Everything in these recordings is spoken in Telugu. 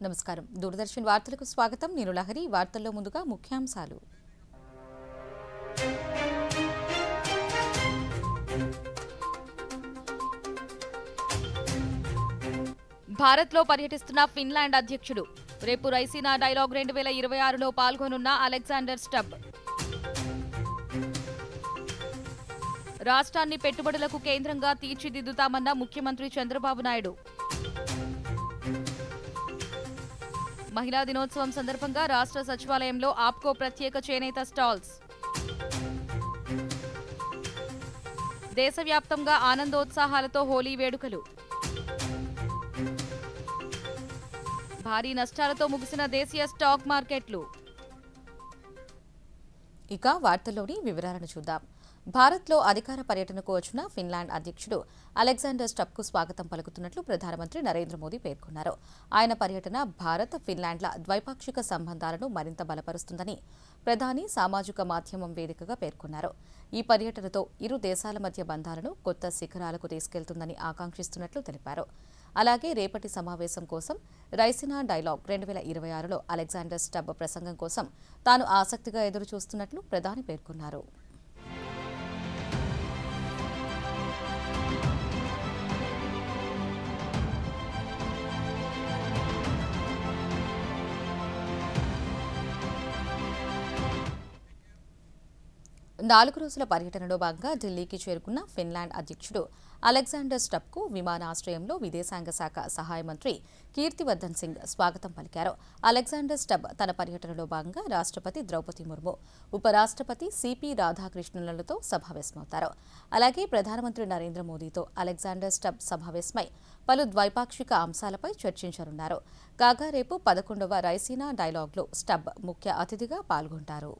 నమస్కారం. దూరదర్శన్ వార్తలకు స్వాగతం. నేను లహరి. వార్తల్లో ముందుగా ముఖ్యాంశాలు. భారత్లో పర్యటిస్తున్న ఫిన్లాండ్ అధ్యక్షుడు. రేపు రైసీనా డైలాగ్ 2026లో పాల్గొనున్న అలెగ్జాండర్ స్టబ్. రాష్ట్రాన్ని పెట్టుబడులకు కేంద్రంగా తీర్చిదిద్దుతామన్న ముఖ్యమంత్రి చంద్రబాబు నాయుడు. మహిళా దినోత్సవం సందర్భంగా రాష్ట్ర సచివాలయంలో ఆప్కో ప్రత్యేక చేనేత స్టాల్స్. దేశవ్యాప్తంగా ఆనందోత్సాహాలతో హోలీ వేడుకలు. భారీ నష్టాలతో ముగిసిన దేశీయ స్టాక్ మార్కెట్లు. ఇక వార్తల్లోని వివరాలను చూద్దాం. భారత్లో అధికార పర్యటనకు వచ్చిన ఫిన్లాండ్ అధ్యక్షుడు అలెగ్జాండర్ స్టబ్కు స్వాగతం పలుకుతున్నట్లు ప్రధానమంత్రి నరేంద్ర మోదీ పేర్కొన్నారు. ఆయన పర్యటన భారత్, ఫిన్లాండ్ల ద్వైపాక్షిక సంబంధాలను మరింత బలపరుస్తుందని ప్రధాని సామాజిక మాధ్యమం వేదికగా పేర్కొన్నారు. ఈ పర్యటనతో ఇరు దేశాల మధ్య బంధాలను కొత్త శిఖరాలకు తీసుకెళ్తుందని ఆకాంక్షిస్తున్నట్లు తెలిపారు. అలాగే రేపటి సమావేశం కోసం రైసినా డైలాగ్ 2026లో అలెగ్జాండర్ స్టబ్ ప్రసంగం కోసం తాను ఆసక్తిగా ఎదురుచూస్తున్నట్లు ప్రధాని పేర్కొన్నారు. నాలుగు రోజుల పర్యటనలో భాగంగా ఢిల్లీకి చేరుకున్న ఫిన్లాండ్ అధ్యక్షుడు అలెగ్జాండర్ స్టబ్కు విమానాశ్రయంలో విదేశాంగ శాఖ సహాయ మంత్రి కీర్తివర్ధన్ సింగ్ స్వాగతం పలికారు. అలెగ్జాండర్ స్టబ్ తన పర్యటనలో భాగంగా రాష్ట్రపతి ద్రౌపది ముర్ము, ఉపరాష్ట్రపతి సిపి రాధాకృష్ణన్లతో సమావేశమవుతారు. అలాగే ప్రధానమంత్రి నరేంద్ర మోదీతో అలెగ్జాండర్ స్టబ్ సమావేశమై పలు ద్వైపాక్షిక అంశాలపై చర్చించనున్నారు. కాగా రేపు 11వ రైసీనా డైలాగ్లో స్టబ్ ముఖ్య అతిథిగా పాల్గొంటారు.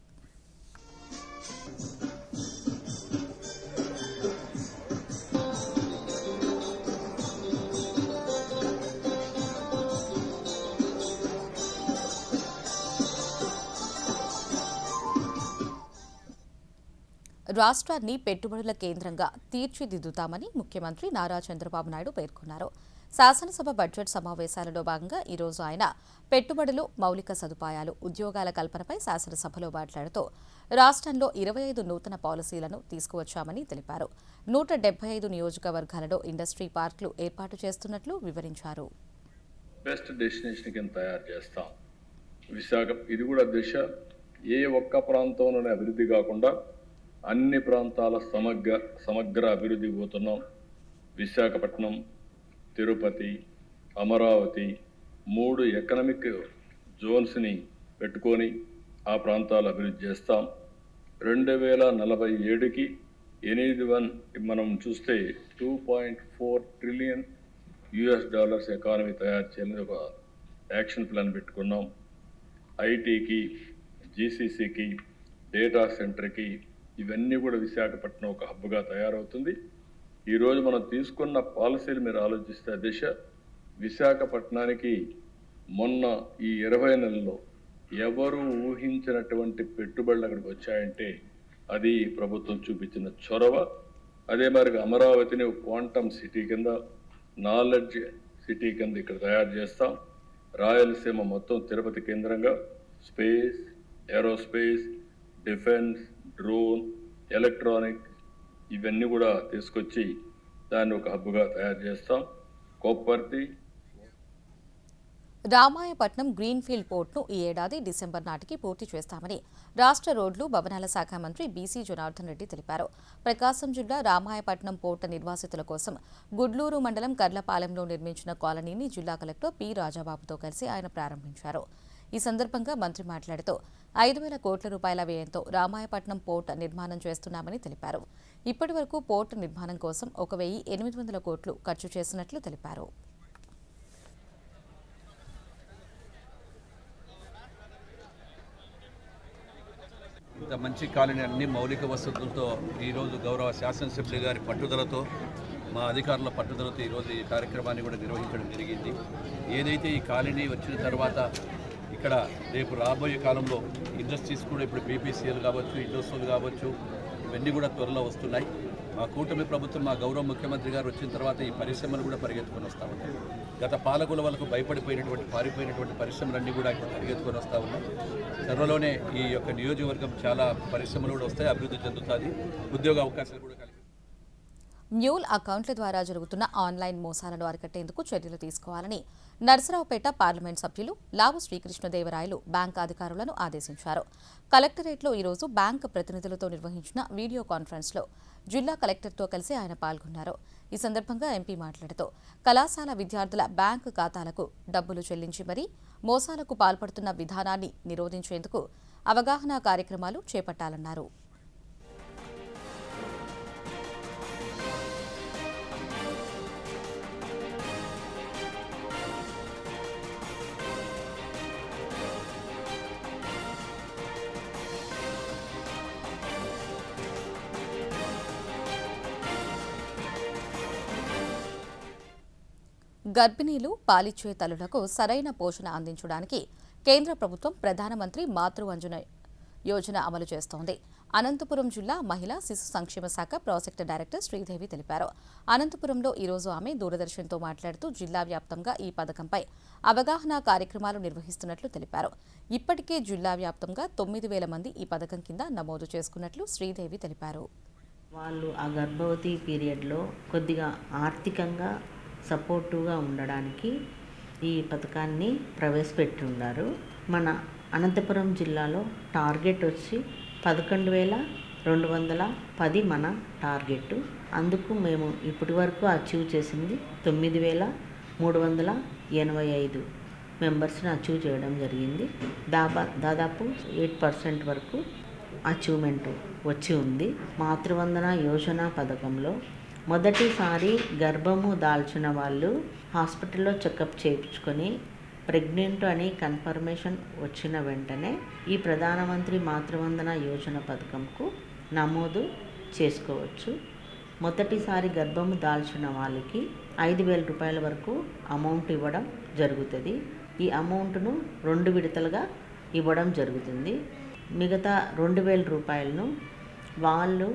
రాష్ట్రాన్ని పెట్టుబడుల కేంద్రంగా తీర్చిదిద్దుతామని ముఖ్యమంత్రి నారా చంద్రబాబు నాయుడు పేర్కొన్నారు. శాసనసభ బడ్జెట్ సమావేశాలలో భాగంగా ఈరోజు ఆయన పెట్టుబడులు, మౌలిక సదుపాయాలు, ఉద్యోగాల కల్పనపై శాసనసభలో మాట్లాడుతూ రాష్ట్రంలో 25 నూతన పాలసీలను తీసుకువచ్చామని తెలిపారు. 175 నియోజకవర్గాలలో ఇండస్ట్రీ పార్కులు ఏర్పాటు చేస్తున్నట్లు వివరించారు. బెస్ట్ డెస్టినేషన్ కింద తయారు చేస్తాం. విశాఖ ఇది కూడా దిశ ఏ ఒక్క ప్రాంతంలోనే అభివృద్ధి కాకుండా అన్ని ప్రాంతాల సమగ్ర అభివృద్ధి పోతున్నాం. విశాఖపట్నం, తిరుపతి, అమరావతి 3 ఎకనామిక్ జోన్స్ని పెట్టుకొని ఆ ప్రాంతాలు అభివృద్ధి చేస్తాం. 2047కి మనం చూస్తే $2.4 ట్రిలియన్ ఎకానమీ తయారు చేయాలని ఒక యాక్షన్ ప్లాన్ పెట్టుకున్నాం. ఐటీకి, జీసీసీకి, డేటా సెంటర్కి ఇవన్నీ కూడా విశాఖపట్నం ఒక హబ్గా తయారవుతుంది. ఈరోజు మనం తీసుకున్న పాలసీలు మీరు ఆలోచిస్తే దిశ విశాఖపట్నానికి మొన్న ఈ 20 నెలల్లో ఎవరు ఊహించినటువంటి పెట్టుబడులు అక్కడికి వచ్చాయంటే అది ప్రభుత్వం చూపించిన చొరవ. అదే మరి అమరావతిని క్వాంటమ్ సిటీ కింద, నాలెడ్జ్ సిటీ కింద ఇక్కడ తయారు చేస్తాం. రాయలసీమ మొత్తం తిరుపతి కేంద్రంగా space, aerospace, defence, drone, electronic ఇవన్నీ కూడా తీసుకొచ్చి దాన్ని ఒక హబ్గా తయారు చేస్తాం. కొప్పర్తి, రామాయపట్నం గ్రీన్ఫీల్డ్ పోర్ట్ను ఈ ఏడాది డిసెంబర్ నాటికి పూర్తి చేస్తామని రాష్ట్ర రోడ్లు, భవనాల శాఖ మంత్రి బీసీ జనార్దన్ రెడ్డి తెలిపారు. ప్రకాశం జిల్లా రామాయపట్నం పోర్టు నిర్వాసితుల కోసం గుడ్లూరు మండలం కర్లపాలెంలో నిర్మించిన కాలనీని జిల్లా కలెక్టర్ పి రాజాబాబుతో కలిసి ఆయన ప్రారంభించారు. ఈ సందర్భంగా మంత్రి మాట్లాడుతూ 5,000 కోట్ల రూపాయల వ్యయంతో రామాయపట్నం పోర్టు నిర్మాణం చేస్తున్నామని తెలిపారు. ఇప్పటి వరకు పోర్టు నిర్మాణం కోసం 1,800 కోట్లు ఖర్చు చేసినట్లు తెలిపారు. ఇంత మంచి కాలనీ అన్ని మౌలిక వసతులతో ఈరోజు గౌరవ శాసనసభ్యులు గారి పట్టుదలతో, మా అధికారుల పట్టుదలతో ఈరోజు ఈ కార్యక్రమాన్ని కూడా నిర్వహించడం జరిగింది. ఏదైతే ఈ కాలనీ వచ్చిన తర్వాత ఇక్కడ రేపు రాబోయే కాలంలో ఇండస్ట్రీస్ కూడా ఇప్పుడు బీపీసీఎల్ కావచ్చు, ఇండస్ట్రీలు కావచ్చు, ఇవన్నీ కూడా త్వరలో వస్తున్నాయి. మా కూటమి ప్రభుత్వం, మా గౌరవ ముఖ్యమంత్రి గారు వచ్చిన తర్వాత ఈ పరిశ్రమలు కూడా పరిగెత్తుకొని వస్తూ ఉంటాయి. గత పాలకుల వరకు భయపడిపోయినటువంటి పారిపోయినటువంటి పరిశ్రమలన్నీ కూడా ఇప్పుడు పరిగెత్తుకొని వస్తూ ఉన్నాయి. త్వరలోనే ఈ యొక్క నియోజకవర్గం చాలా పరిశ్రమలు కూడా వస్తాయి, అభివృద్ధి చెందుతుంది, ఉద్యోగ అవకాశాలు కూడా కలిగి. మ్యూల్ అకౌంట్ల ద్వారా జరుగుతున్న ఆన్లైన్ మోసాలను అరికట్టేందుకు చర్యలు తీసుకోవాలని నర్సరావుపేట పార్లమెంట్ సభ్యులు లావు శ్రీకృష్ణదేవరాయలు బ్యాంక్ అధికారులను ఆదేశించారు. కలెక్టరేట్లో ఈరోజు బ్యాంక్ ప్రతినిధులతో నిర్వహించిన వీడియో కాన్ఫరెన్స్లో జిల్లా కలెక్టర్తో కలిసి ఆయన పాల్గొన్నారు. ఈ సందర్భంగా ఎంపీ మాట్లాడుతూ కళాశాల విద్యార్థుల బ్యాంకు ఖాతాలకు డబ్బులు చెల్లించి మరీ మోసాలకు పాల్పడుతున్న విధానాన్ని నిరోధించేందుకు అవగాహన కార్యక్రమాలు చేపట్టాలన్నారు. గర్భిణీలు, పాలిచ్చే తల్లులకు సరైన పోషణ అందించడానికి కేంద్ర ప్రభుత్వం ప్రధానమంత్రి మాతృవందన యోజన అమలు చేస్తోంది. అనంతపురం జిల్లా మహిళా శిశు సంక్షేమ శాఖ ప్రాజెక్టు డైరెక్టర్ శ్రీదేవి తెలిపారు. అనంతపురంలో ఈరోజు ఆమె దూరదర్శన్తో మాట్లాడుతూ జిల్లా వ్యాప్తంగా ఈ పథకంపై అవగాహన కార్యక్రమాలు నిర్వహిస్తున్నట్లు తెలిపారు. ఇప్పటికే జిల్లా వ్యాప్తంగా 9,000 మంది ఈ పథకం కింద నమోదు చేసుకున్నట్లు శ్రీదేవి తెలిపారు. వాళ్ళు ఆ గర్భవతి పీరియడ్లో కొద్దిగా ఆర్థికంగా సపోర్టివ్గా ఉండడానికి ఈ పథకాన్ని ప్రవేశపెట్టి ఉన్నారు. మన అనంతపురం జిల్లాలో టార్గెట్ వచ్చి 11,210 మన టార్గెట్. అందుకు మేము ఇప్పటి వరకు అచీవ్ చేసింది 9,385 మెంబర్స్ని అచీవ్ చేయడం జరిగింది. దాదాపు 8% వరకు అచీవ్మెంట్ వచ్చి ఉంది. మాతృవందన యోజన పథకంలో మొదటిసారి గర్భము దాల్చిన వాళ్ళు హాస్పిటల్లో చెకప్ చేయించుకొని ప్రెగ్నెంట్ అని కన్ఫర్మేషన్ వచ్చిన వెంటనే ఈ ప్రధానమంత్రి మాతృవందన యోజన పథకంకు నమోదు చేసుకోవచ్చు. మొదటిసారి గర్భము దాల్చిన వాళ్ళకి 5,000 రూపాయల వరకు అమౌంట్ ఇవ్వడం జరుగుతుంది. ఈ అమౌంట్ను 2 విడతలుగా ఇవ్వడం జరుగుతుంది. మిగతా 2,000 రూపాయలను వాళ్ళు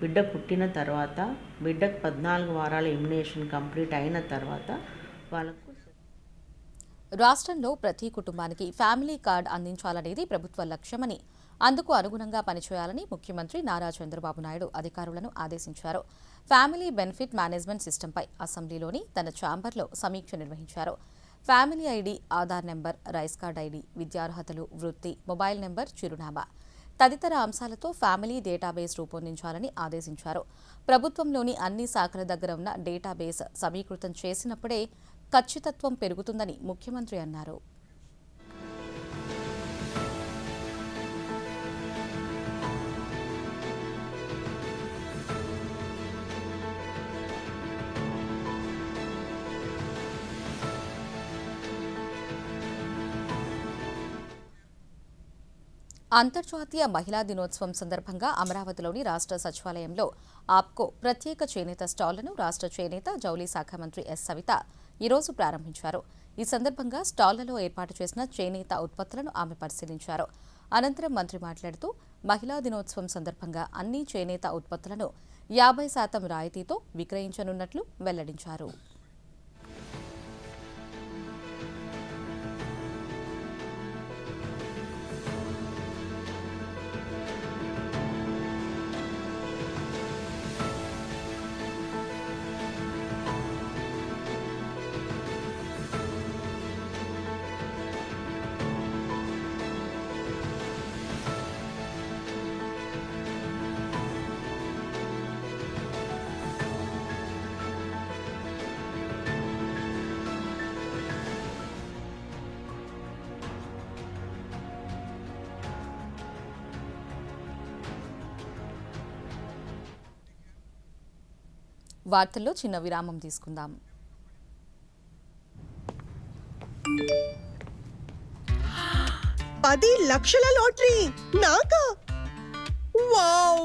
బిడ్డ పుట్టిన తర్వాత, బిడ్డకు 14 వారాల ఇమ్యునేషన్ కంప్లీట్ అయిన తర్వాత వాళ్ళకు. రాష్ట్రంలో ప్రతి కుటుంబానికి ఫ్యామిలీ కార్డు అందించాలనేది ప్రభుత్వ లక్ష్యమని, అందుకు అనుగుణంగా పనిచేయాలని ముఖ్యమంత్రి నారా చంద్రబాబు నాయుడు అధికారులను ఆదేశించారు. ఫ్యామిలీ బెనిఫిట్ మేనేజ్మెంట్ సిస్టంపై అసెంబ్లీలోని తన ఛాంబర్లో సమీక్ష నిర్వహించారు. Family ID, Aadhaar number, rice card ID, విద్యార్హతలు, వృత్తి, మొబైల్ నెంబర్, చిరునామా తదితర అంశాలతో ఫ్యామిలీ డేటాబేస్ రూపొందించాలని ఆదేశించారు. ప్రభుత్వంలోని అన్ని శాఖల దగ్గర ఉన్న డేటాబేస్ సమీకృతం చేసినప్పుడే ఖచ్చితత్వం పెరుగుతుందని ముఖ్యమంత్రి అన్నారు. అంతర్జాతీయ మహిళా దినోత్సవం సందర్భంగా అమరావతిలోని రాష్ట్ర సచివాలయంలో ఆప్కో ప్రత్యేక చేనేత స్టాళ్లను రాష్ట్ర చేనేత జౌళి శాఖ మంత్రి ఎస్ సవిత ఈరోజు ప్రారంభించారు. ఈ సందర్భంగా స్టాళ్లలో ఏర్పాటు చేసిన చేనేత ఉత్పత్తులను ఆమె పరిశీలించారు. అనంతరం మంత్రి మాట్లాడుతూ మహిళా దినోత్సవం సందర్భంగా అన్ని చేనేత ఉత్పత్తులను 50% రాయితీతో విక్రయించనున్నట్లు వెల్లడించారు. వార్తల్లో చిన్న విరామం తీసుకుందాం. $10 లక్షల లాటరీ నాకా? వావ్,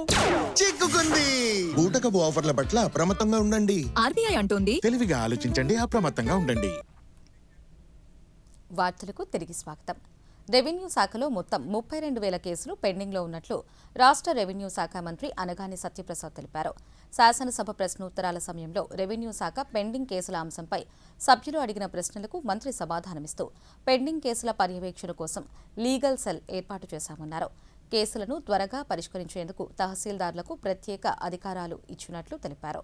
చిక్కుకుంది. బూటకపు ఆఫర్ల పట్ల అప్రమత్తంగా ఉండండి. ఆర్బీఐ అంటోంది తెలివిగా ఆలోచించండి, అప్రమత్తంగా ఉండండి. వార్తలకు తిరిగి స్వాగతం. రెవెన్యూ శాఖలో మొత్తం 32,000 కేసులు పెండింగ్లో ఉన్నట్లు రాష్ట్ర రెవెన్యూ శాఖ మంత్రి అనగాని సత్యప్రసాద్ తెలిపారు. శాసనసభ ప్రశ్నోత్తరాల సమయంలో రెవెన్యూ శాఖ పెండింగ్ కేసుల అంశంపై సభ్యులు అడిగిన ప్రశ్నలకు మంత్రి సమాధానమిస్తూ పెండింగ్ కేసుల పర్యవేక్షణ కోసం లీగల్ సెల్ ఏర్పాటు చేశామన్నారు. కేసులను త్వరగా పరిష్కరించేందుకు తహసీల్దార్లకు ప్రత్యేక అధికారాలు ఇచ్చినట్లు తెలిపారు.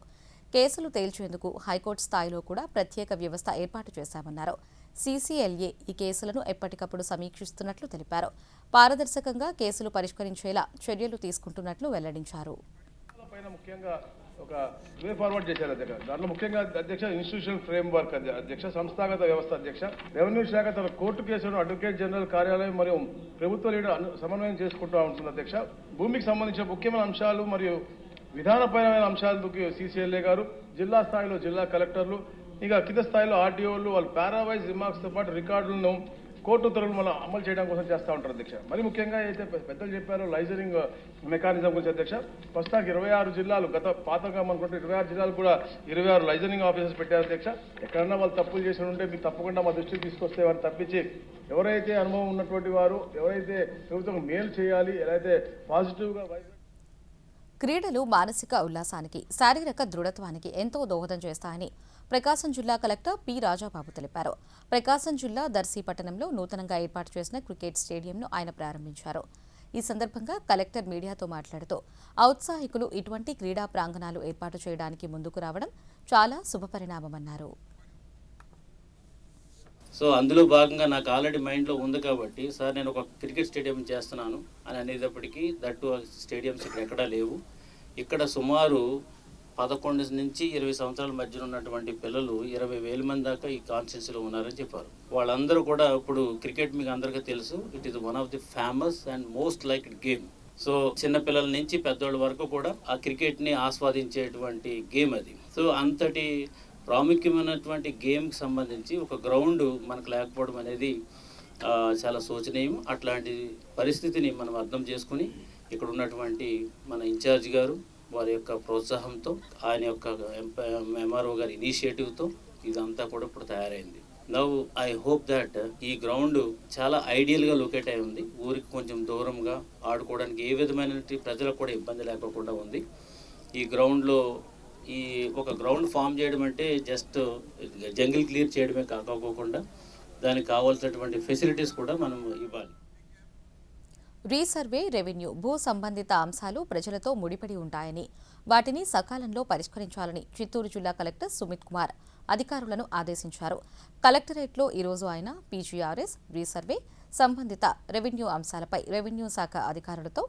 కేసులు తేల్చేందుకు హైకోర్టు స్థాయిలో కూడా ప్రత్యేక వ్యవస్థ ఏర్పాటు చేశామన్నారు. సీసీఎల్ఏ ఈ కేసులను ఎప్పటికప్పుడు సమీక్షిస్తున్నట్లు తెలిపారు. పారదర్శకంగా కేసులు పరిష్కరించేలా చర్యలు తీసుకుంటున్నట్లు వెల్లడించారు. ముఖ్యంగా ఒక వే ఫార్వర్డ్ చేశారు అధ్యక్ష. దాంట్లో ముఖ్యంగా అధ్యక్ష ఇన్స్టిట్యూషనల్ ఫ్రేమ్ వర్క్ అధ్యక్ష, సంస్థాగత వ్యవస్థ అధ్యక్ష, రెవెన్యూ శాఖ తన కోర్టు కేసులను అడ్వకేట్ జనరల్ కార్యాలయం మరియు ప్రభుత్వ లీడర్ సమన్వయం చేసుకుంటూ ఉంటుంది అధ్యక్ష. భూమికి సంబంధించిన ముఖ్యమైన అంశాలు మరియు విధానపరమైన అంశాలకు సీసీఎల్ఏ గారు, జిల్లా స్థాయిలో జిల్లా కలెక్టర్లు, ఇక కింద స్థాయిలో ఆర్టీఓలు వాళ్ళు పారావైజ్ రిమార్క్స్తో పాటు రికార్డులను కోర్టు ఉత్తర్వులు మనం అమలు చేయడం కోసం చేస్తూ ఉంటారు అధ్యక్ష. మరి ముఖ్యంగా అయితే పెద్దలు చెప్పారో లైజరింగ్ మెకానిజం గురించి అధ్యక్ష, ప్రస్తుతానికి 26 జిల్లాలు, గత పాతగా అనుకుంటే 26 జిల్లాలు కూడా 26 లైజరింగ్ ఆఫీసర్స్ పెట్టారు అధ్యక్ష. ఎక్కడన్నా వాళ్ళు తప్పులు చేసి ఉంటే మీరు తప్పకుండా మా దృష్టికి తీసుకొస్తే వారిని తప్పించి ఎవరైతే అనుభవం ఉన్నటువంటి వారు, ఎవరైతే ప్రభుత్వం మేలు చేయాలి, ఎలా పాజిటివ్గా క్రీడలు మానసిక ఉల్లాసానికి, శారీరక దృఢత్వానికి ఎంతో దోహదం చేస్తాయని ప్రకాశం జిల్లా కలెక్టర్ పి రాజాబాబు తెలిపారు. ప్రకాశం జిల్లా దర్శి పట్టణంలో నూతనంగా ఏర్పాటు చేసిన క్రికెట్ స్టేడియంను ఆయన ప్రారంభించారు. ఈ సందర్భంగా కలెక్టర్ మీడియాతో మాట్లాడుతూ ఔత్సాహికులు ఇటువంటి క్రీడా ప్రాంగణాలు ఏర్పాటు చేయడానికి ముందుకు రావడం చాలా శుభపరిణామమన్నారు. సో అందులో భాగంగా నాకు ఆల్రెడీ మైండ్లో ఉంది కాబట్టి సార్ నేను ఒక క్రికెట్ స్టేడియం చేస్తున్నాను అని అనేటప్పటికీ దట్టు స్టేడియంస్ ఇక్కడ ఎక్కడా లేవు. ఇక్కడ సుమారు 11 నుంచి 20 సంవత్సరాల మధ్యన ఉన్నటువంటి పిల్లలు 20,000 మంది దాకా ఈ కాన్స్టిట్యూన్సీలో ఉన్నారని చెప్పారు. వాళ్ళందరూ కూడా ఇప్పుడు క్రికెట్ మీకు అందరికీ తెలుసు, it is one of the famous and most liked game. So చిన్నపిల్లల నుంచి పెద్దోళ్ళ వరకు కూడా ఆ క్రికెట్ని ఆస్వాదించేటువంటి గేమ్ అది. సో అంతటి ప్రాముఖ్యమైనటువంటి గేమ్కి సంబంధించి ఒక గ్రౌండ్ మనకు లేకపోవడం అనేది చాలా శోచనీయం. అట్లాంటి పరిస్థితిని మనం అర్థం చేసుకుని ఇక్కడ ఉన్నటువంటి మన ఇన్ఛార్జ్ గారు వారి యొక్క ప్రోత్సాహంతో, ఆయన యొక్క ఎంఆర్ఓ గారి ఇనిషియేటివ్తో ఇదంతా కూడా ఇప్పుడు తయారైంది. నౌ ఐ హోప్ దట్ ఈ గ్రౌండ్ చాలా ఐడియల్గా లొకేట్ అయి ఉంది. ఊరికి కొంచెం దూరంగా ఆడుకోవడానికి ఏ విధమైన ప్రజలకు కూడా ఇబ్బంది లేకుండా ఉంది. ఈ గ్రౌండ్లో ఈ ఒక గ్రౌండ్ ఫామ్ చేయడం అంటే జస్ట్ జంగిల్ క్లియర్ చేయడమే కాకోకుండా దానికి కావాల్సినటువంటి ఫెసిలిటీస్ కూడా మనం ఇవ్వాలి. రీసర్వే, రెవెన్యూ, భూ సంబంధిత అంశాలు ప్రజలతో ముడిపడి ఉంటాయని, వాటిని సకాలంలో పరిష్కరించాలని చిత్తూరు జిల్లా కలెక్టర్ సుమిత్ కుమార్ అధికారులను ఆదేశించారు. కలెక్టరేట్లో ఈరోజు ఆయన పీజీఆర్ఎస్, రీసర్వే, సంబంధిత రెవెన్యూ అంశాలపై రెవెన్యూ శాఖ అధికారులతో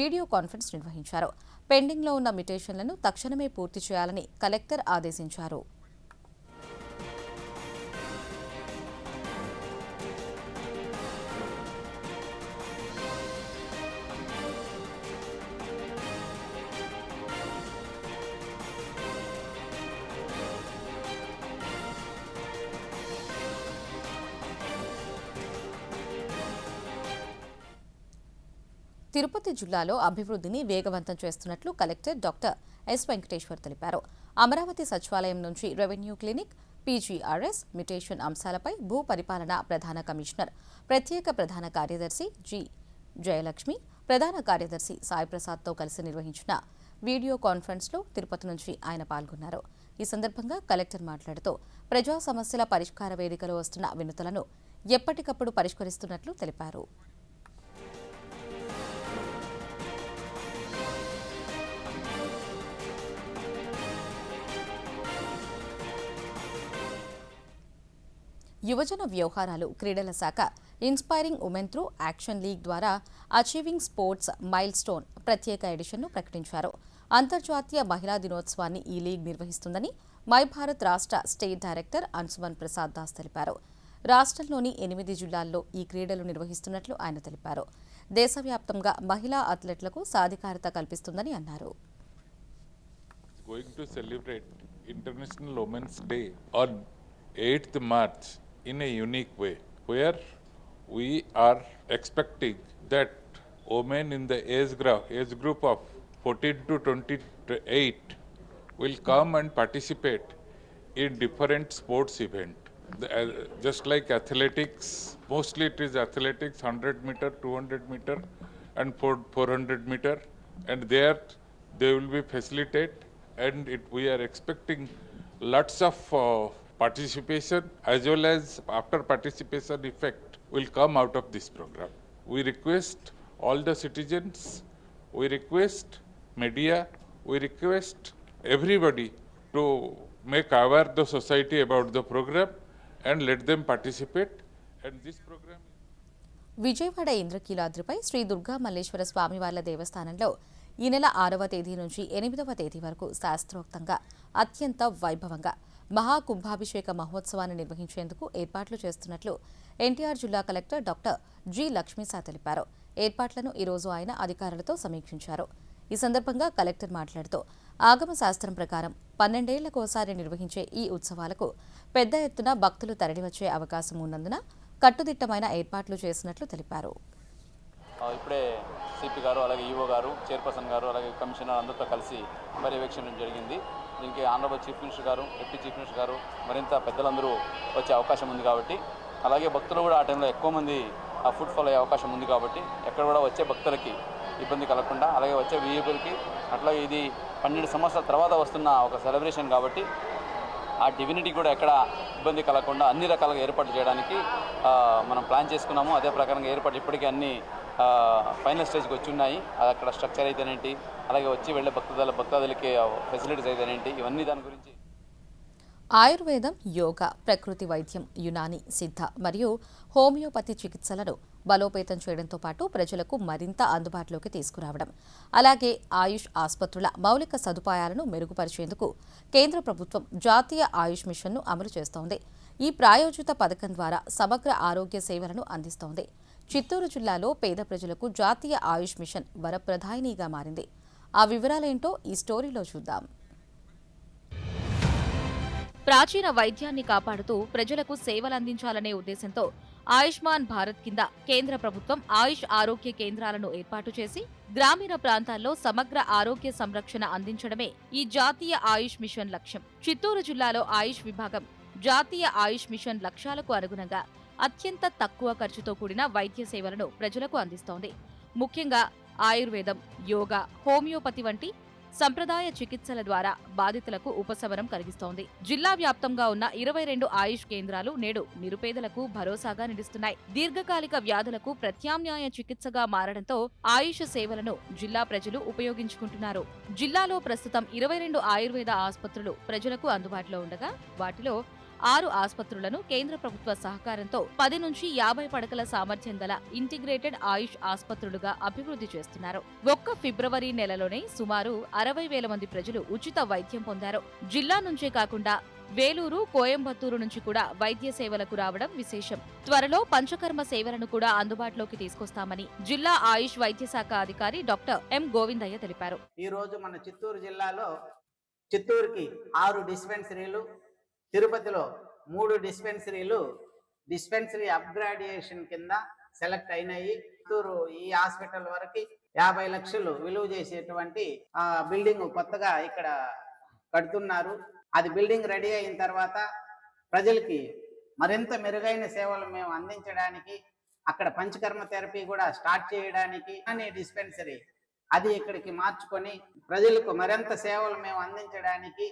వీడియో కాన్ఫరెన్స్ నిర్వహించారు. పెండింగ్లో ఉన్న మిటేషన్లను తక్షణమే పూర్తి చేయాలని కలెక్టర్ ఆదేశించారు. తిరుపతి జిల్లాలో అభివృద్ధిని వేగవంతం చేస్తున్నట్లు కలెక్టర్ డాక్టర్ ఎస్ వెంకటేశ్వర్ తెలిపారు. అమరావతి సచివాలయం నుంచి రెవెన్యూ క్లినిక్, పీజీఆర్ఎస్, మిటేషన్ అంశాలపై భూ పరిపాలన ప్రధాన కమిషనర్, ప్రత్యేక ప్రధాన కార్యదర్శి జి జయలక్ష్మి, ప్రధాన కార్యదర్శి సాయిప్రసాద్తో కలిసి నిర్వహించిన వీడియో కాన్ఫరెన్స్లో తిరుపతి నుంచి ఆయన పాల్గొన్నారు. ఈ సందర్భంగా కలెక్టర్ మాట్లాడుతూ ప్రజా సమస్యల పరిష్కార వేదికలో వస్తున్న వినతులను ఎప్పటికప్పుడు పరిష్కరిస్తున్నట్లు తెలిపారు. యువజన వ్యవహారాలు, క్రీడల శాఖ inspiring women through action league ద్వారా అచీవింగ్ స్పోర్ట్స్ మైల్ స్టోన్ ప్రత్యేక ఎడిషన్ను ప్రకటించారు. అంతర్జాతీయ మహిళా దినోత్సవాన్ని ఈ లీగ్ నిర్వహిస్తుందని మై భారత్ రాష్ట్ర స్టేట్ డైరెక్టర్ అన్సుమన్ ప్రసాద్ దాస్ తెలిపారు. రాష్ట్రంలోని 8 జిల్లాల్లో ఈ క్రీడలు నిర్వహిస్తున్నట్లు ఆయన తెలిపారు. దేశవ్యాప్తంగా మహిళా అథ్లెట్లకు సాధికారత కల్పిస్తుందని అన్నారు. International Women's Day on 8th March in a unique way, where we are expecting that women in the age group of 14 to 28 will come and participate in different sports events. just like athletics, mostly it is athletics, 100 meter, 200 meter, and 400 meter, and there they will be facilitated, and we are expecting lots of participation, as well as after participation effect will come out of this program. We request all the citizens, we request media, we request everybody to make aware the society about the program and let them participate. And this program Vijayawada ఇంద్రకీలాద్రిపై శ్రీ దుర్గా మల్లేశ్వర స్వామివార్ల దేవస్థానంలో ఈ నెల 6వ తేదీ నుంచి 8వ తేదీ వరకు శాస్త్రోక్తంగా అత్యంత వైభవంగా మహాకుంభాభిషేక మహోత్సవాన్ని నిర్వహించేందుకు ఏర్పాట్లు చేస్తున్నట్లు ఎన్టీఆర్ జిల్లా కలెక్టర్ డాక్టర్ జి లక్ష్మీసా తెలిపారు. ఏర్పాట్లను ఈరోజు ఆయన అధికారులతో సమీక్షించారు. ఈ సందర్భంగా కలెక్టర్ మాట్లాడుతూ ఆగమ శాస్త్రం ప్రకారం 12 ఏళ్లకోసారి నిర్వహించే ఈ ఉత్సవాలకు పెద్ద ఎత్తున భక్తులు తరలివచ్చే అవకాశం ఉన్నందున కట్టుదిట్టమైన ఏర్పాట్లు చేసినట్లు తెలిపారు. ఇప్పుడే సిపి గారు, అలాగే ఈఓ గారు, చైర్పర్సన్ గారు, అలాగే కమిషనర్ అందరితో కలిసి పర్యవేక్షణ జరిగింది. దీనికి ఆనరబుల్ చీఫ్ మినిస్టర్ గారు, డిప్యూటీ చీఫ్ మినిస్టర్ గారు, మరింత పెద్దలందరూ వచ్చే అవకాశం ఉంది కాబట్టి, అలాగే భక్తులు కూడా ఆ టైంలో ఎక్కువ మంది ఫుడ్ ఫాల్ అయ్యే అవకాశం ఉంది కాబట్టి ఎక్కడ కూడా వచ్చే భక్తులకి ఇబ్బంది కలగకుండా, అలాగే వచ్చే విఐపీలకి, అట్లాగే ఇది 12 సంవత్సరాల తర్వాత వస్తున్న ఒక సెలబ్రేషన్ కాబట్టి ఆ డివినిటీ కూడా ఎక్కడ ఇబ్బంది కలగకుండా అన్ని రకాలుగా ఏర్పాట్లు చేయడానికి మనం ప్లాన్ చేసుకున్నాము. అదే ప్రకారంగా ఏర్పాట్లు ఇప్పటికీ అన్ని ఫైనల్ స్టేజ్కి వచ్చి ఉన్నాయి. అక్కడ స్ట్రక్చర్ అయితేనేంటి, అలాగే వచ్చి వెళ్ళే భక్తాదులకి ఫెసిలిటీస్ అయితేనేంటి, ఇవన్నీ దాని గురించి. ఆయుర్వేదం, యోగా, ప్రకృతి వైద్యం, యునాని, సిద్ధ మరియు హోమియోపతి చికిత్సలను బలోపేతం చేయడంతో పాటు ప్రజలకు మరింత అందుబాటులోకి తీసుకురావడం, అలాగే ఆయుష్ ఆసుపత్రుల మౌలిక సదుపాయాలను మెరుగుపరిచేందుకు కేంద్ర ప్రభుత్వం జాతీయ ఆయుష్ మిషన్ను అమలు చేస్తోంది. ఈ ప్రాయోజిత పథకం ద్వారా సమగ్ర ఆరోగ్య సేవలను అందిస్తోంది. చిత్తూరు జిల్లాలో పేద ప్రజలకు జాతీయ ఆయుష్ మిషన్ వరప్రదాయినిగా మారింది. ఆ వివరాలేంటో ఈ స్టోరీలో చూద్దాం. ప్రాచీన వైద్యాన్ని కాపాడుతూ ప్రజలకు సేవలందించాలనే ఉద్దేశంతో ఆయుష్మాన్ భారత్ కింద కేంద్ర ప్రభుత్వం ఆయుష్ ఆరోగ్య కేంద్రాలను ఏర్పాటు చేసి గ్రామీణ ప్రాంతాల్లో సమగ్ర ఆరోగ్య సంరక్షణ అందించడమే ఈ జాతీయ ఆయుష్ మిషన్ లక్ష్యం. చిత్తూరు జిల్లాలో ఆయుష్ విభాగం జాతీయ ఆయుష్ మిషన్ లక్ష్యాలకు అనుగుణంగా అత్యంత తక్కువ ఖర్చుతో కూడిన వైద్య సేవలను ప్రజలకు అందిస్తోంది. ముఖ్యంగా ఆయుర్వేదం, యోగా, హోమియోపతి వంటి సంప్రదాయ చికిత్సల ద్వారా బాధితులకు ఉపశమనం కలిగిస్తోంది. జిల్లా వ్యాప్తంగా ఉన్న 22 ఆయుష్ కేంద్రాలు నేడు నిరుపేదలకు భరోసాగా నిలుస్తున్నాయి. దీర్ఘకాలిక వ్యాధులకు ప్రత్యామ్నాయ చికిత్సగా మారడంతో ఆయుష్ సేవలను జిల్లా ప్రజలు ఉపయోగించుకుంటున్నారు. జిల్లాలో ప్రస్తుతం 22 ఆయుర్వేద ఆసుపత్రులు ప్రజలకు అందుబాటులో ఉండగా వాటిలో 6 ఆసుపత్రులను కేంద్ర ప్రభుత్వ సహకారంతో 10 నుంచి 50 పడకల సామర్థ్యం గల ఇంటిగ్రేటెడ్ ఆయుష్ ఆసుపత్రులుగా అభివృద్ధి చేస్తున్నారు. ఒక్క ఫిబ్రవరి నెలలోనే సుమారు 60,000 మంది ప్రజలు ఉచిత వైద్యం పొందారు. జిల్లా నుంచే కాకుండా వేలూరు, కోయంబత్తూరు నుంచి కూడా వైద్య సేవలకు రావడం విశేషం. త్వరలో పంచకర్మ సేవలను కూడా అందుబాటులోకి తీసుకొస్తామని జిల్లా ఆయుష్ వైద్య శాఖ అధికారి డాక్టర్ ఎం గోవిందయ్య తెలిపారు. ఈ రోజు మన చిత్తూరు జిల్లాలో చిత్తూరుకి 6 డిస్పెన్సరీలు, తిరుపతిలో 3 డిస్పెన్సరీ అప్గ్రేడేషన్ కింద సెలెక్ట్ అయినాయి. చిత్తూరు ఈ హాస్పిటల్ వరకు 50 లక్షలు విలువ చేసేటువంటి బిల్డింగ్ కొత్తగా ఇక్కడ కడుతున్నారు. అది బిల్డింగ్ రెడీ అయిన తర్వాత ప్రజలకి మరింత మెరుగైన సేవలు మేము అందించడానికి, అక్కడ పంచకర్మ థెరపీ కూడా స్టార్ట్ చేయడానికి అనే డిస్పెన్సరీ అది ఇక్కడికి మార్చుకొని ప్రజలకు మరింత సేవలు మేము అందించడానికి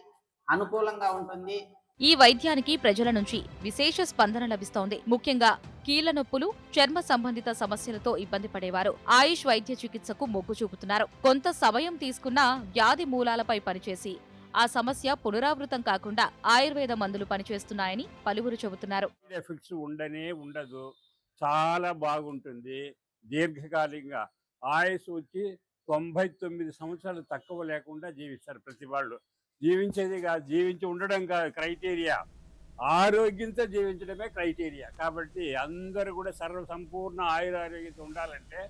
అనుకూలంగా ఉంటుంది. ఈ వైద్యానికి ప్రజల నుంచి విశేష స్పందన లభిస్తోంది. ముఖ్యంగా కీళ్ల నొప్పులు, చర్మ సంబంధిత సమస్యలతో ఇబ్బంది పడేవారు ఆయుష్ వైద్య చికిత్సకు మొగ్గు చూపుతున్నారు. కొంత సమయం తీసుకున్నా వ్యాధి మూలాలపై పనిచేసి ఆ సమస్య పునరావృతం కాకుండా ఆయుర్వేద మందులు పనిచేస్తున్నాయని పలువురు చెబుతున్నారు. ఎఫెక్ట్స్ ఉండదు, చాలా బాగుంటుంది. దీర్ఘకాలికంగా ఆయుష్ వచ్చి 99 సంవత్సరాలు తక్కువ లేకుండా జీవిస్తారు ప్రతి వాళ్ళు. జీవించేది కాదు, జీవించి ఉండడం కాదు క్రైటీరియా, ఆరోగ్యంతో జీవించడమే క్రైటీరియా. కాబట్టి అందరూ కూడా సంపూర్ణ ఆరోగ్యత ఉండాలంటే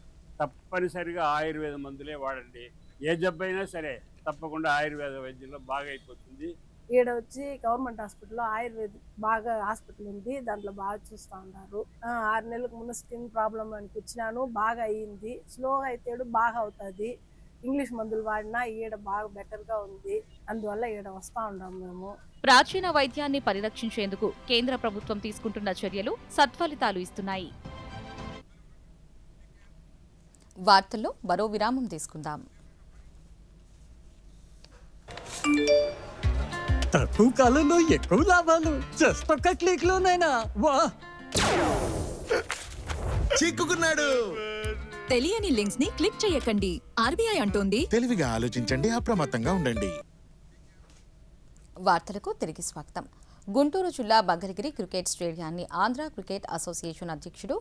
తప్పనిసరిగా ఆయుర్వేద మందులే వాడండి. ఏ జబ్బైనా సరే తప్పకుండా ఆయుర్వేద వైద్యంలో బాగా అయిపోతుంది. ఈడ వచ్చి గవర్నమెంట్ హాస్పిటల్లో ఆయుర్వేద బాగా హాస్పిటల్ ఉంది, దాంట్లో బాగా చూస్తూ ఉన్నారు. 6 నెలలకు ముందు స్కిన్ ప్రాబ్లం అని వచ్చినాను, బాగా అయ్యింది. స్లోగా అయితే బాగా అవుతుంది. ఇంగ్లీష్ మందులు వాడినా ఈడ బాగా బెటర్గా ఉంది. అందువల్ల ఈడ వస్తూ ఉన్నాం మేము. ప్రాచీన వైద్యాన్ని పరిరక్షించేందుకు కేంద్ర ప్రభుత్వం తీసుకుంటున్న చర్యలు సత్ఫలితాలు ఇస్తున్నాయి. వార్తల్లో మరో విరామం తీసుకుందాం. తక్కువ కాలంలో ఎక్కువ లాభాలు జస్ట్ ఒక్క క్లిక్ లోనైనా వా! చిక్కుకున్నాడు. తెలియని లింక్స్ ని క్లిక్ చేయకండి. ఆర్బీఐ అంటోంది తెలివిగా ఆలోచించండి, అప్రమత్తంగా ఉండండి. వార్తలకు తిరిగి స్వాగతం. గుంటూరు జిల్లా మంగళగిరి క్రికెట్ స్టేడియాన్ని ఆంధ్ర క్రికెట్ అసోసియేషన్ అధ్యక్షుడు,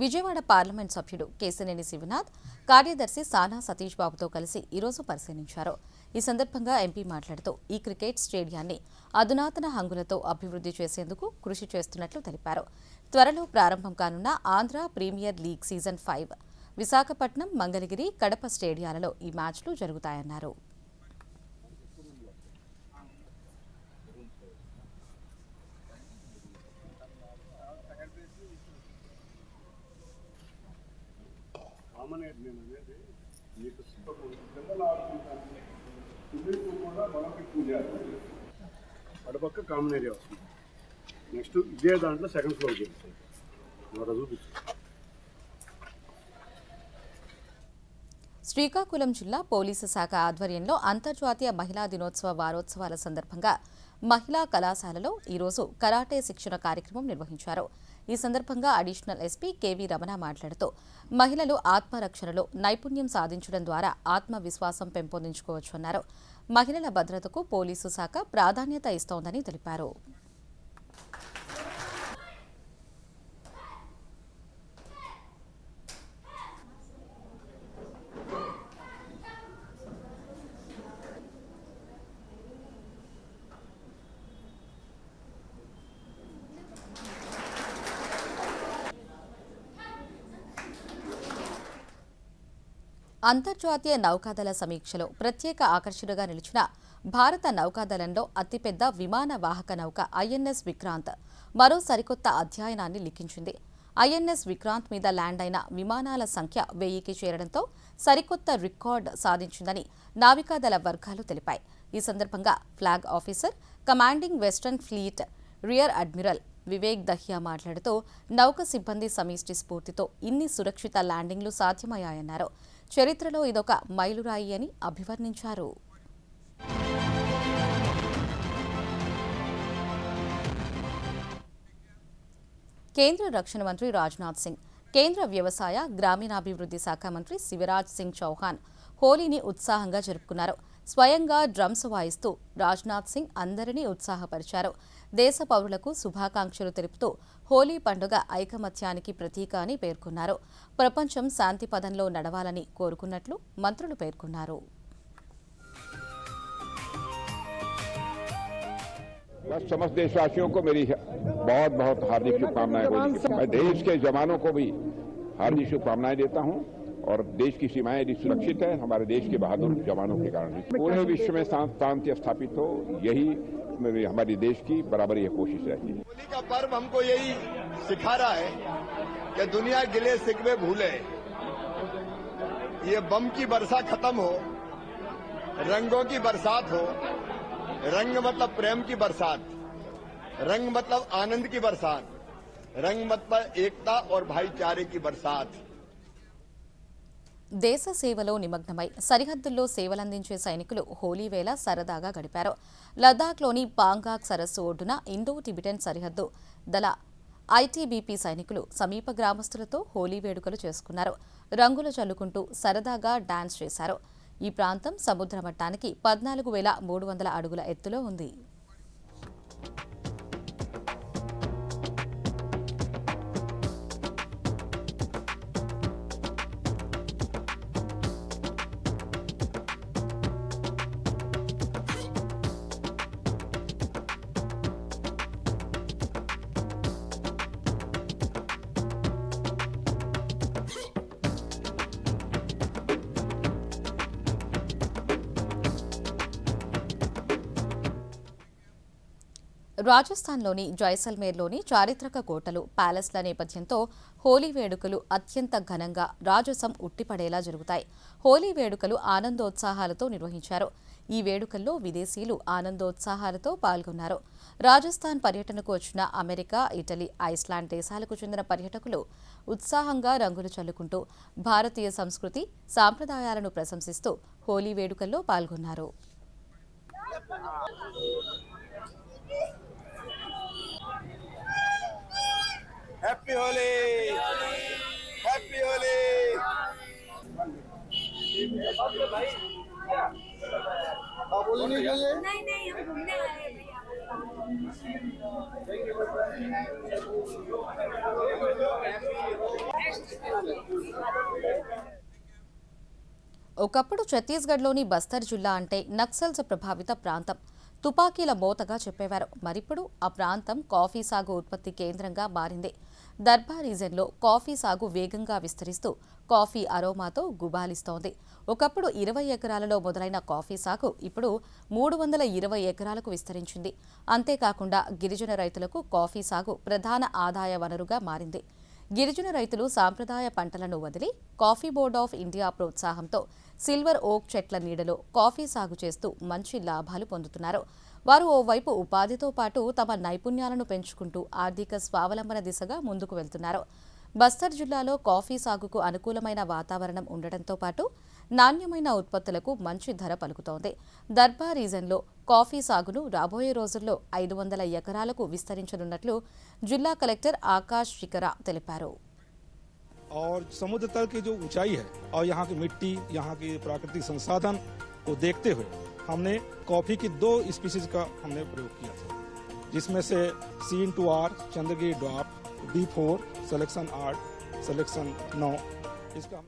విజయవాడ పార్లమెంట్ సభ్యుడు కేశినేని శివనాథ్, కార్యదర్శి సానా సతీష్ బాబుతో కలిసి ఈరోజు పరిశీలించారు. ఈ సందర్భంగా ఎంపీ మాట్లాడుతూ ఈ క్రికెట్ స్టేడియాన్ని అధునాతన హంగులతో అభివృద్ధి చేసేందుకు కృషి చేస్తున్నట్లు తెలిపారు. త్వరలో ప్రారంభం కానున్న Andhra premier league season 5 Visakhapatnam, Mangalagiri, Kadapa స్టేడియాలలో ఈ మ్యాచ్లు జరుగుతాయన్నారు. అటుపక్క కామన్ ఏరియా వస్తుంది. నెక్స్ట్ ఇదే దాంట్లో సెకండ్ ఫ్లోర్ చేస్తాం. శ్రీకాకుళం జిల్లా పోలీసు శాఖ ఆధ్వర్యంలో అంతర్జాతీయ మహిళా దినోత్సవ వారోత్సవాల సందర్భంగా మహిళా కళాశాలలో ఈరోజు కరాటే శిక్షణ కార్యక్రమం నిర్వహించారు. ఈ సందర్భంగా అడిషనల్ ఎస్పీ కెవి రమణ మాట్లాడుతూ మహిళలు ఆత్మరక్షణలో నైపుణ్యం సాధించడం ద్వారా ఆత్మవిశ్వాసం పెంపొందించుకోవచ్చన్నారు. మహిళల భద్రతకు పోలీసు శాఖ ప్రాధాన్యత ఇస్తోందని తెలిపారు. అంతర్జాతీయ నౌకాదళ సమీక్షలో ప్రత్యేక ఆకర్షణగా నిలిచిన భారత నౌకాదళంలో అతిపెద్ద విమాన వాహక నౌక ఐఎన్ఎస్ విక్రాంత్ మరో సరికొత్త అధ్యయనాన్ని లిఖించింది. ఐఎన్ఎస్ విక్రాంత్ మీద ల్యాండ్ అయిన విమానాల సంఖ్య 1000కి చేరడంతో సరికొత్త రికార్డు సాధించిందని నావికాదళ వర్గాలు తెలిపాయి. ఈ సందర్భంగా flag officer, commanding western fleet rear admiral Vivek Dahiya మాట్లాడుతూ నౌక సిబ్బంది సమిష్టి స్ఫూర్తితో ఇన్ని సురక్షిత ల్యాండింగ్లు సాధ్యమయ్యాయన్నారు. చరిత్రలో ఇదొక మైలురాయి అని అభివర్ణించారు. కేంద్ర రక్షణ మంత్రి రాజ్నాథ్ సింగ్, కేంద్ర వ్యవసాయ, గ్రామీణాభివృద్ధి శాఖ మంత్రి శివరాజ్ సింగ్ చౌహాన్ హోలీని ఉత్సాహంగా జరుపుకున్నారు. స్వయంగా డ్రమ్స్ వాయిస్తూ రాజ్నాథ్ సింగ్ అందరినీ ఉత్సాహపరిచారు. దేశ పౌరులకు శుభాకాంక్షలు తెలుపుతూ హోలీ పండుగ ఐకమత్యానికి ప్రతీక అని పేర్కొన్నారు. ప్రపంచం శాంతి పదంలో నడవాలని కోరుకున్నట్లు మంత్రులు పేర్కొన్నారు. बस समस्त देशवासियों को मेरी बहुत बहुत हार्दिक शुभकामनाएं। मैं देश के जवानों को भी हार्दिक शुभकामनाएं देता हूं और देश की सीमाएं यदि सुरक्षित है हमारे देश के बहादुर जवानों के कारण। पूरे विश्व में शांति स्थापित हो, यही हमारी देश की बराबर ये कोशिश रहती है। होली का पर्व हमको यही सिखा रहा है कि दुनिया गिले शिकवे भूले, ये बम की वर्षा खत्म हो, रंगों की बरसात हो। रंग मतलब प्रेम की बरसात, रंग मतलब आनंद की बरसात, रंग मतलब एकता और भाईचारे की बरसात। దేశ సేవలో నిమగ్నమై సరిహద్దుల్లో సేవలందించే సైనికులు హోలీ వేళ సరదాగా గడిపారు. లద్దాఖ్లోని పాంగాక్ సరస్సు ఒడ్డున ఇండో టిబెటన్ సరిహద్దు దళ ఐటీబీపీ సైనికులు సమీప గ్రామస్తులతో హోలీ వేడుకలు చేసుకున్నారు. రంగులు చల్లుకుంటూ సరదాగా డాన్స్ చేశారు. ఈ ప్రాంతం సముద్ర మట్టానికి 14,300 అడుగుల ఎత్తులో ఉంది. రాజస్థాన్లోని జైసల్మేర్లోని చారిత్రక కోటలు, ప్యాలెస్ల నేపథ్యంతో హోలీ వేడుకలు అత్యంత ఘనంగా రాజసం ఉట్టిపడేలా జరుగుతాయి. హోలీ వేడుకలు ఆనందోత్సాహాలతో నిర్వహించారు. ఈ వేడుకల్లో విదేశీయులు ఆనందోత్సాహాలతో పాల్గొన్నారు. రాజస్థాన్ పర్యటనకు వచ్చిన అమెరికా, ఇటలీ, ఐస్లాండ్ దేశాలకు చెందిన పర్యాటకులు ఉత్సాహంగా రంగులు చల్లుకుంటూ భారతీయ సంస్కృతి, సాంప్రదాయాలను ప్రశంసిస్తూ హోలీ వేడుకల్లో పాల్గొన్నారు. Happy Holi, happy Holi. नहीं हम घूमने आए हैं ఒకప్పుడు ఛత్తీస్గఢ్లోని బస్తర్ జిల్లా అంటే నక్సల్స్ ప్రభావిత ప్రాంతం. తుపాకీల మోతగా చెప్పేవారు. మరిప్పుడు ఆ ప్రాంతం కాఫీ సాగు ఉత్పత్తి కేంద్రంగా మారింది. దర్బార్ రీజన్లో కాఫీ సాగు వేగంగా విస్తరిస్తూ కాఫీ అరోమాతో గుబాలిస్తోంది. ఒకప్పుడు 20 ఎకరాలలో మొదలైన కాఫీ సాగు ఇప్పుడు 320 ఎకరాలకు విస్తరించింది. అంతేకాకుండా గిరిజన రైతులకు కాఫీ సాగు ప్రధాన ఆదాయ వనరుగా మారింది. గిరిజన రైతులు సాంప్రదాయ పంటలను వదిలి కాఫీ బోర్డ్ ఆఫ్ ఇండియా ప్రోత్సాహంతో సిల్వర్ ఓక్ చెట్ల నీడలో కాఫీ సాగు చేస్తూ మంచి లాభాలు పొందుతున్నారు. వారు ఓవైపు ఉపాధితో పాటు తమ నైపుణ్యాలను పెంచుకుంటూ ఆర్థిక స్వావలంబన దిశగా ముందుకు వెళ్తున్నారు. బస్తర్ జిల్లాలో కాఫీ సాగుకు అనుకూలమైన వాతావరణం ఉండటంతో పాటు నాణ్యమైన ఉత్పత్తులకు మంచి ధర పలుకుతోంది. దర్బార్ రీజన్లో కాఫీ సాగును రాబోయే రోజుల్లో 500 ఎకరాలకు విస్తరించనున్నట్లు జిల్లా కలెక్టర్ ఆకాష్ శిఖరా తెలిపారు. और समुद्र तल की जो ऊंचाई है और यहाँ की मिट्टी, यहाँ के प्राकृतिक संसाधन को देखते हुए हमने कॉफी की 2 स्पीसीज का हमने प्रयोग किया था, जिसमें से C/R, Chandragiri dwarf, B4, selection 8, selection 9 इसका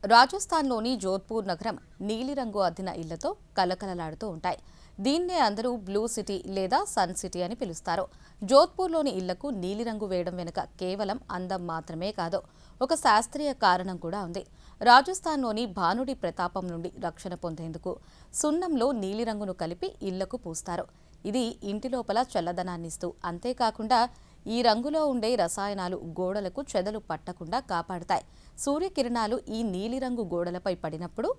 రాజస్థాన్లోని జోధ్పూర్ నగరం నీలిరంగు అద్దిన ఇళ్లతో కలకలలాడుతూ ఉంటాయి. దీన్నే అందరూ బ్లూ సిటీ లేదా సన్ సిటీ అని పిలుస్తారు. జోధ్పూర్లోని ఇళ్లకు నీలిరంగు వేయడం వెనుక కేవలం అందం మాత్రమే కాదు, ఒక శాస్త్రీయ కారణం కూడా ఉంది. రాజస్థాన్లోని భానుడి ప్రతాపం నుండి రక్షణ పొందేందుకు సున్నంలో నీలిరంగును కలిపి ఇళ్లకు పూస్తారు. ఇది ఇంటి లోపల చల్లదనాన్నిస్తూ, అంతేకాకుండా ఈ రంగులో ఉండే రసాయనాలు గోడలకు చెదలు పట్టకుండా కాపాడతాయి. సూర్యకిరణాలు ఈ నీలిరంగు గోడలపై పడినప్పుడు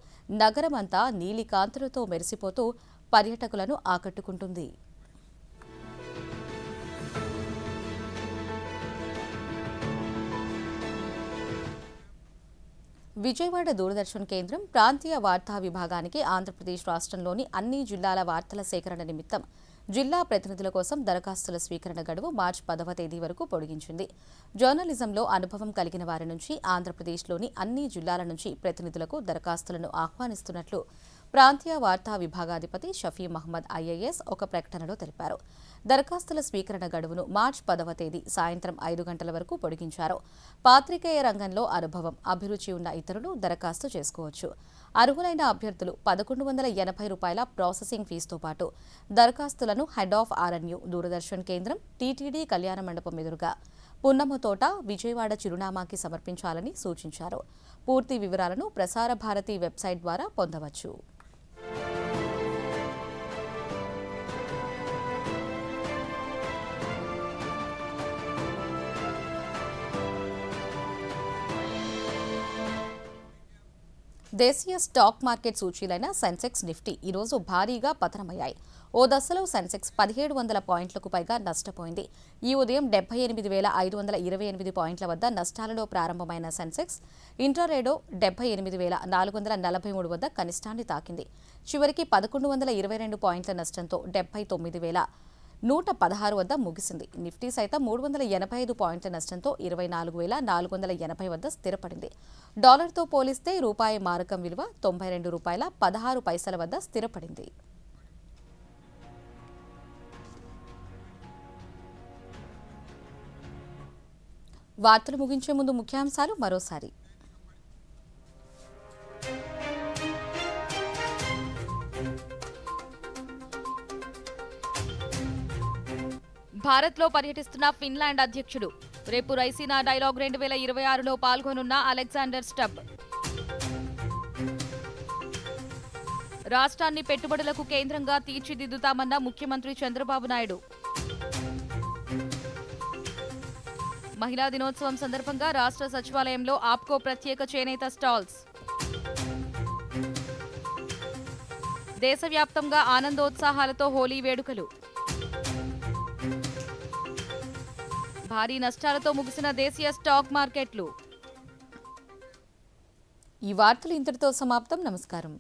నగరమంతా నీలికాంతులతో మెరిసిపోతూ పర్యాటకులను ఆకట్టుకుంటుంది. విజయవాడ దూరదర్శన్ కేంద్రం ప్రాంతీయ వార్తా విభాగానికి ఆంధ్రప్రదేశ్ రాష్ట్రంలోని అన్ని జిల్లాల వార్తల సేకరణ నిమిత్తం జిల్లా ప్రతినిధుల కోసం దరఖాస్తుల స్వీకరణ గడువు మార్చి 10వ తేదీ వరకు పొడిగించింది. జర్నలిజంలో అనుభవం కలిగిన వారి నుంచి ఆంధ్రప్రదేశ్లోని అన్ని జిల్లాల నుంచి ప్రతినిధులకు దరఖాస్తులను ఆహ్వానిస్తున్నట్లు ప్రాంతీయ వార్తా విభాగాధిపతి షఫీ మహ్మద్ ఐఏఎస్ ఒక ప్రకటనలో తెలిపారు. దరఖాస్తుల స్వీకరణ గడువును మార్చి 10వ తేదీ సాయంత్రం 5 గంటల వరకు పొడిగించారు. పాత్రికేయ రంగంలో అనుభవం, అభిరుచి ఉన్న ఇతరులు దరఖాస్తు చేసుకోవచ్చు. అర్హులైన అభ్యర్థులు రూ1,180 ప్రాసెసింగ్ ఫీజుతో పాటు దరఖాస్తులను హెడ్ ఆఫ్ ఆర్ఎన్యూ, దూరదర్శన్ కేంద్రం, టీటీడీ కళ్యాణ మండపం ఎదురుగా పున్నమ్మతోట, విజయవాడ చిరునామాకి సమర్పించాలని సూచించారు. పూర్తి వివరాలను ప్రసార భారతి వెబ్సైట్ ద్వారా పొందవచ్చు. దేశీయ స్టాక్ మార్కెట్ సూచీలైన సెన్సెక్స్, నిఫ్టీ ఈరోజు భారీగా పతనమయ్యాయి. ఓ దశలో సెన్సెక్స్ 1700 పాయింట్లకు పైగా నష్టపోయింది. ఈ ఉదయం 78,528 పాయింట్ల వద్ద నష్టాలలో ప్రారంభమైన సెన్సెక్స్ ఇంట్రాడేలో 78,443 వద్ద కనిష్టాన్ని తాకింది. చివరికి 1122 పాయింట్ల నష్టంతో 79,116 వద్ద ముగిసింది. నిఫ్టీ సైతం 385 పాయింట్ల నష్టంతో 24,480 వద్ద స్థిరపడింది. డాలర్తో పోలిస్తే రూపాయి మారకం విలువ ₹92.16 వద్ద స్థిరపడింది. వార్తలు ముగించే ముందు ముఖ్యాంశాలు మరోసారి. భారత్లో పర్యటిస్తున్న ఫిన్లాండ్ అధ్యక్షుడు. రేపు రైసీనా డైలాగ్ 2026లో పాల్గొనున్న అలెగ్జాండర్ స్టబ్. రాష్ట్రాన్ని పెట్టుబడులకు కేంద్రంగా తీర్చిదిద్దుతామన్న ముఖ్యమంత్రి చంద్రబాబు నాయుడు. మహిళా దినోత్సవం సందర్భంగా రాష్ట్ర సచివాలయంలో ఆప్కో ప్రత్యేక చేనేత స్టాల్స్. దేశవ్యాప్తంగా ఆనందోత్సాహాలతో హోలీ వేడుకలు. భారీ నష్టాలతో ముగిసిన దేశీయ స్టాక్ మార్కెట్లు. ఈ వార్తలు ఇంతటితో సమాప్తం. నమస్కారం.